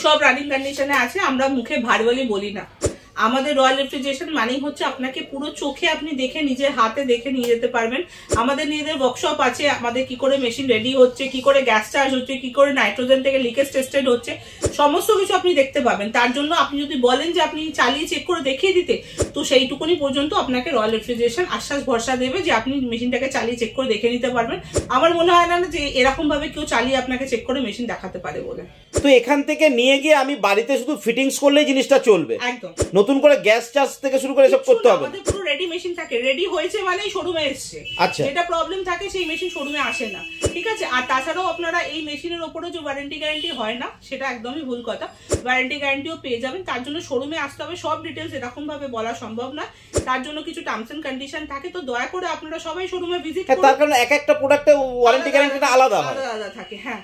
সব রানিং কন্ডিশনে আছে, আমরা মুখে ভারওয়ালি বলি না। আমাদের রয়্যাল রেফ্রিজারেশন মানেই হচ্ছে আপনাকে পুরো চোখে আপনি দেখে নিজের হাতে দেখে নিয়ে যেতে পারবেন। আমাদের নিজেদের ওয়ার্কশপ আছে, আমাদের কি করে মেশিন রেডি হচ্ছে, কি করে গ্যাস চার্জ হচ্ছে, কি করে নাইট্রোজেন থেকে লিকেজ টেস্টেড হচ্ছে, সমস্ত কিছু আপনি দেখতে পাবেন। তার জন্য আপনি যদি বলেন যে আপনি চালিয়ে চেক করে দেখিয়ে দিতে, তো সেইটুকুনি পর্যন্ত আপনাকে রয়্যাল রেফ্রিজারেশন আশ্বাস ভরসা দেবে যে আপনি মেশিনটাকে চালিয়ে চেক করে দেখে নিতে পারবেন। আমার মনে হয় না যে এরকম ভাবে কেউ চালিয়ে আপনাকে চেক করে মেশিন দেখাতে পারে বলে। তো এখান থেকে নিয়ে গিয়ে আমি বাড়িতে শুধু ফিটিংস করলেই জিনিসটা চলবে, একদম। নতুন করে গ্যাস চার্জ থেকে শুরু করে সব করতে হবে? আমাদের পুরো রেডি মেশিন থাকে, রেডি হয়েছে মানেই শোরুমে এসছে। আচ্ছা, যেটা প্রবলেম থাকে সেই মেশিন শোরুমে আসে না, ঠিক আছে। আর তাছাড়াও আপনারা এই মেশিনের উপরে যে ওয়ারেন্টি গ্যারান্টি হয় না, সেটা একদমই ভুল কথা। ওয়ারেন্টি গ্যারান্টিও পেয়ে যাবেন, তার জন্য শোরুমে আসতে হবে। সব ডিটেলস এরকম ভাবে বলা সম্ভব না, তার জন্য কিছু টার্মস এন্ড কন্ডিশন থাকে। তো দয়া করে আপনারা সবাই শোরুমে ভিজিট করুন, তার কারণ এক একটা প্রোডাক্টে ওয়ারেন্টি গ্যারান্টিটা আলাদা আলাদা থাকে। হ্যাঁ,